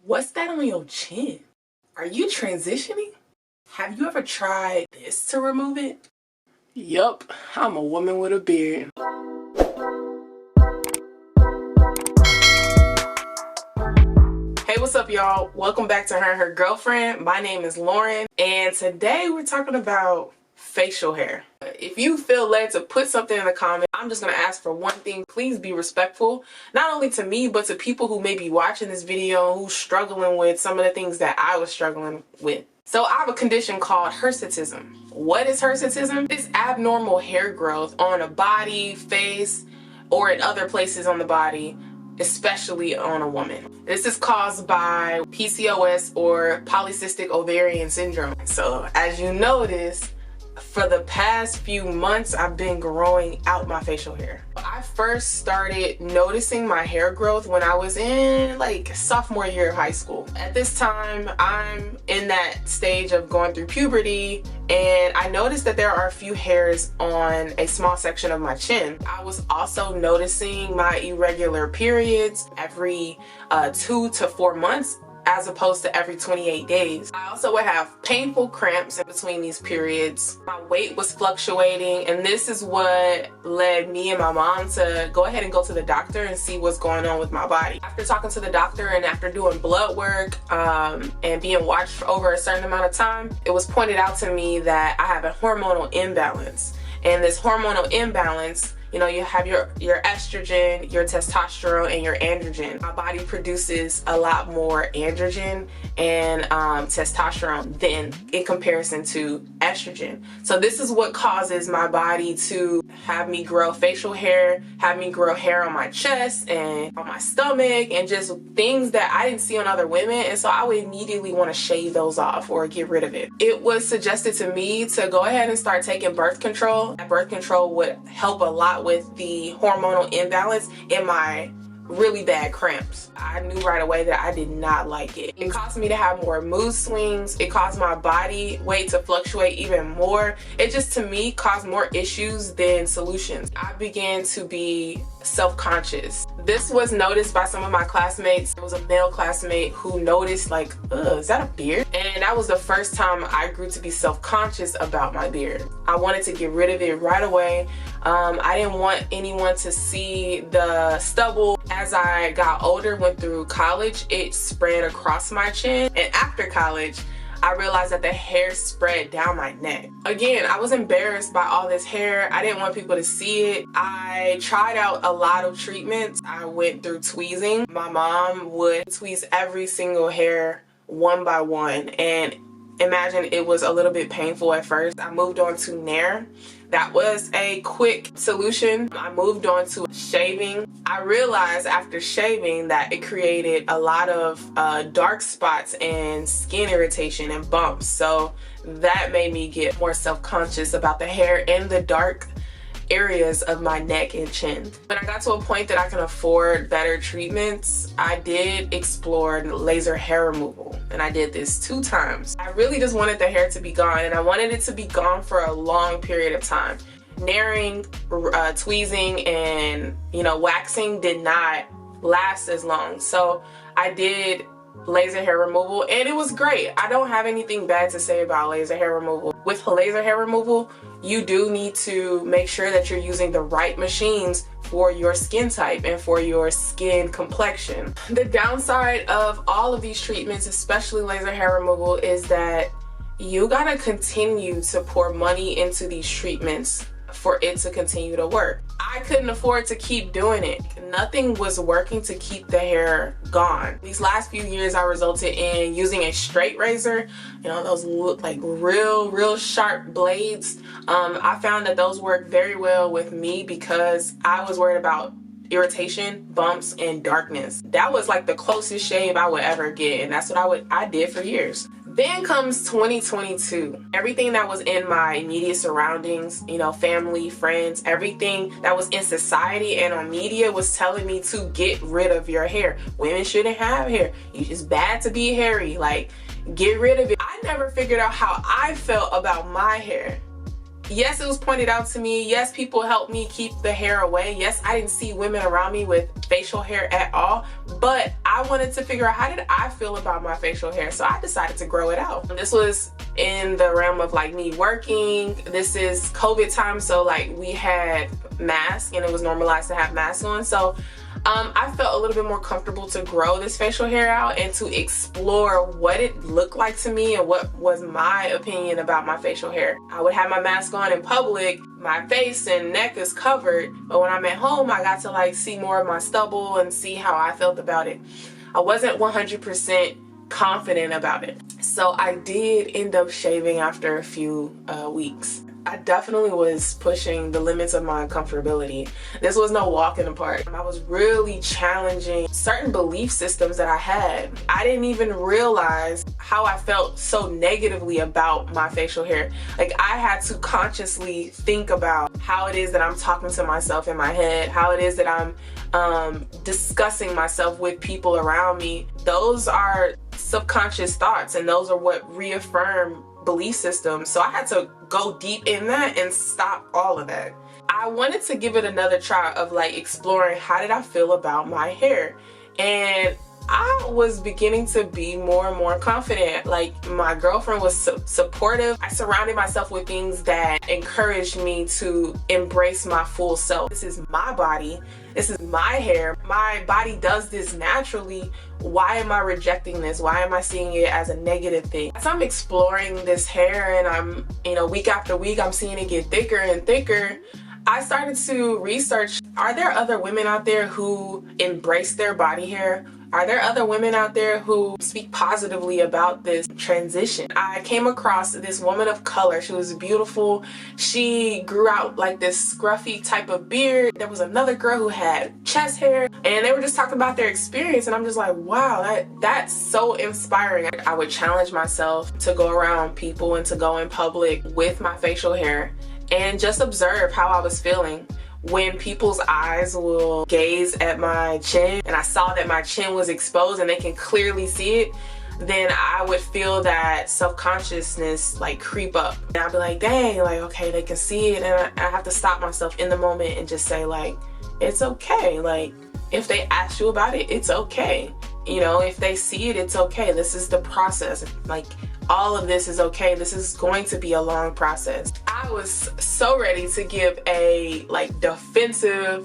What's that on your chin? Are you transitioning? Have you ever tried this to remove it? Yup, I'm a woman with a beard. Hey, what's up, y'all? Welcome back to Her and Her Girlfriend. My name is Lauren, and today we're talking about facial hair. If you feel led to put something in the comments, I'm just going to ask for one thing. Please be respectful, not only to me, but to people who may be watching this video who's struggling with some of the things that I was struggling with. So I have a condition called hirsutism. What is hirsutism? It's abnormal hair growth on a body, face, or in other places on the body, especially on a woman. This is caused by PCOS or Polycystic Ovarian syndrome. So as you notice, for the past few months, I've been growing out my facial hair. I first started noticing my hair growth when I was in like sophomore year of high school. At this time, I'm in that stage of going through puberty, and I noticed that there are a few hairs on a small section of my chin. I was also noticing my irregular periods every 2 to 4 months, as opposed to every 28 days. I also would have painful cramps in between these periods. My weight was fluctuating, and this is what led me and my mom to go ahead and go to the doctor and see what's going on with my body. After talking to the doctor and after doing blood work and being watched for over a certain amount of time, it was pointed out to me that I have a hormonal imbalance. And this hormonal imbalance, you know, you have your estrogen, your testosterone, and your androgen. My body produces a lot more androgen and testosterone than in comparison to estrogen. So this is what causes my body to have me grow facial hair, have me grow hair on my chest and on my stomach, and just things that I didn't see on other women. And so I would immediately want to shave those off or get rid of it. It was suggested to me to go ahead and start taking birth control. Birth control would help a lot with the hormonal imbalance in my really bad cramps. I knew right away that I did not like it. It caused me to have more mood swings. It caused my body weight to fluctuate even more. It just, to me, caused more issues than solutions. I began to be self-conscious. This was noticed by some of my classmates. There was a male classmate who noticed, like, is that a beard? And that was the first time I grew to be self-conscious about my beard. I wanted to get rid of it right away. I didn't want anyone to see the stubble. As I got older, went through college, it spread across my chin. And after college, I realized that the hair spread down my neck. Again, I was embarrassed by all this hair. I didn't want people to see it. I tried out a lot of treatments. I went through tweezing. My mom would tweeze every single hair one by one. And imagine, it was a little bit painful at first. I moved on to Nair. That was a quick solution. I moved on to shaving. I realized after shaving that it created a lot of dark spots and skin irritation and bumps. So that made me get more self-conscious about the hair and the dark areas of my neck and chin. When I got to a point that I can afford better treatments, I did explore laser hair removal, and I did this 2 times. I really just wanted the hair to be gone, and I wanted it to be gone for a long period of time. Nairing, tweezing, and waxing did not last as long. So I did laser hair removal, and it was great. I don't have anything bad to say about laser hair removal. With laser hair removal, you do need to make sure that you're using the right machines for your skin type and for your skin complexion. The downside of all of these treatments, especially laser hair removal, is that you gotta continue to pour money into these treatments for it to continue to work. I couldn't afford to keep doing it. Nothing was working to keep the hair gone. These last few years, I resulted in using a straight razor. Those look like real sharp blades. I found that those work very well with me because I was worried about irritation, bumps, and darkness. That was like the closest shave I would ever get, and that's what I did for years. Then comes 2022. Everything that was in my immediate surroundings, family, friends, everything that was in society and on media was telling me to get rid of your hair. Women shouldn't have hair. It's bad to be hairy. Like, get rid of it. I never figured out how I felt about my hair Yes, it was pointed out to me. Yes, people helped me keep the hair away. Yes, I didn't see women around me with facial hair at all, but I wanted to figure out how did I feel about my facial hair, so I decided to grow it out. This was in the realm of like me working. This is COVID time, so like we had masks and it was normalized to have masks on, so I felt a little bit more comfortable to grow this facial hair out and to explore what it looked like to me and what was my opinion about my facial hair. I would have my mask on in public, my face and neck is covered, but when I'm at home I got to like see more of my stubble and see how I felt about it. I wasn't 100% confident about it, so I did end up shaving after a few weeks. I definitely was pushing the limits of my comfortability. This was no walk in the park. I was really challenging certain belief systems that I had. I didn't even realize how I felt so negatively about my facial hair. Like, I had to consciously think about how it is that I'm talking to myself in my head, how it is that I'm discussing myself with people around me. Those are subconscious thoughts, and those are what reaffirm belief systems. So I had to go deep in that and stop all of that. I wanted to give it another try of like exploring how did I feel about my hair, and I was beginning to be more and more confident. Like, my girlfriend was supportive. I surrounded myself with things that encouraged me to embrace my full self. This is my body. This is my hair. My body does this naturally. Why am I rejecting this? Why am I seeing it as a negative thing? As I'm exploring this hair and I'm, week after week, I'm seeing it get thicker and thicker, I started to research, are there other women out there who embrace their body hair? Are there other women out there who speak positively about this transition? I came across this woman of color. She was beautiful. She grew out like this scruffy type of beard. There was another girl who had chest hair, and they were just talking about their experience, and I'm just like, wow, that's so inspiring. I would challenge myself to go around people and to go in public with my facial hair and just observe how I was feeling. When people's eyes will gaze at my chin and I saw that my chin was exposed and they can clearly see it, then I would feel that self-consciousness like creep up. And I'd be like, dang, like, okay, they can see it. And I have to stop myself in the moment and just say, like, it's okay. Like, if they ask you about it, it's okay. If they see it, it's okay. This is the process. Like, all of this is okay. This is going to be a long process. I was so ready to give a defensive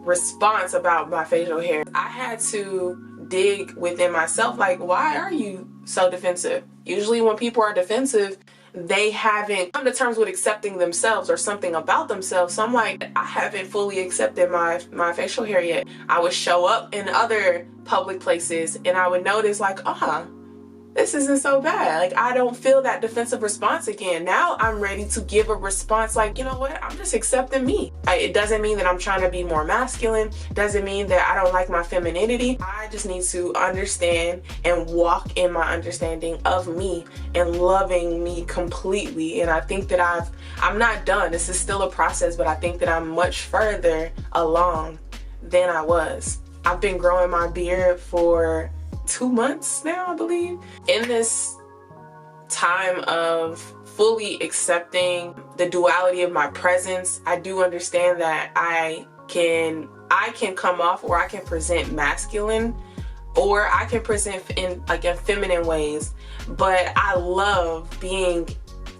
response about my facial hair. I had to dig within myself, like, why are you so defensive? Usually when people are defensive, they haven't come to terms with accepting themselves or something about themselves. So I'm like, I haven't fully accepted my facial hair yet. I would show up in other public places and I would notice like, this isn't so bad. Like, I don't feel that defensive response again. Now I'm ready to give a response like, you know what? I'm just accepting me. It doesn't mean that I'm trying to be more masculine. Doesn't mean that I don't like my femininity. I just need to understand and walk in my understanding of me and loving me completely. And I think that I'm not done. This is still a process, but I think that I'm much further along than I was. I've been growing my beard for 2 months now, I believe. In this time of fully accepting the duality of my presence, I do understand that I can come off, or I can present masculine, or I can present in feminine ways. But I love being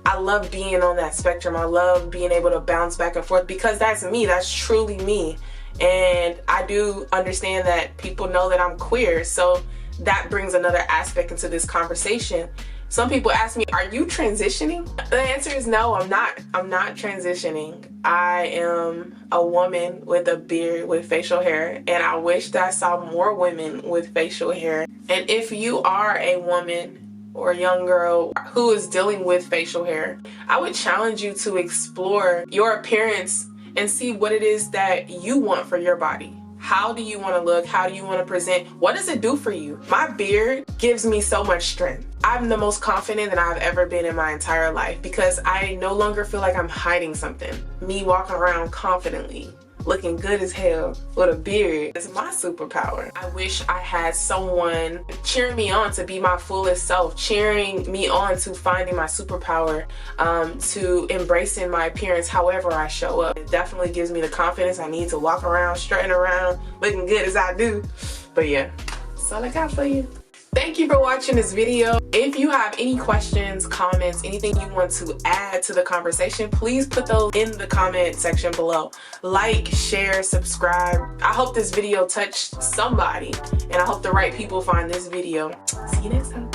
on that spectrum. I love being able to bounce back and forth because that's me. That's truly me. And I do understand that people know that I'm queer, so that brings another aspect into this conversation. Some people ask me, are you transitioning? The answer is no, I'm not transitioning. I am a woman with a beard, with facial hair, and I wish that I saw more women with facial hair. And if you are a woman or a young girl who is dealing with facial hair, I would challenge you to explore your appearance and see what it is that you want for your body. How do you want to look? How do you want to present? What does it do for you? My beard gives me so much strength. I'm the most confident that I've ever been in my entire life because I no longer feel like I'm hiding something. Me walking around confidently, looking good as hell with a beard is my superpower. I wish I had someone cheering me on to be my fullest self, cheering me on to finding my superpower, to embracing my appearance however I show up. It definitely gives me the confidence I need to walk around, strutting around, looking good as I do. But yeah, that's all I got for you. Thank you for watching this video. If you have any questions, comments, anything you want to add to the conversation, please put those in the comment section below. Like, share, subscribe. I hope this video touched somebody, and I hope the right people find this video. See you next time.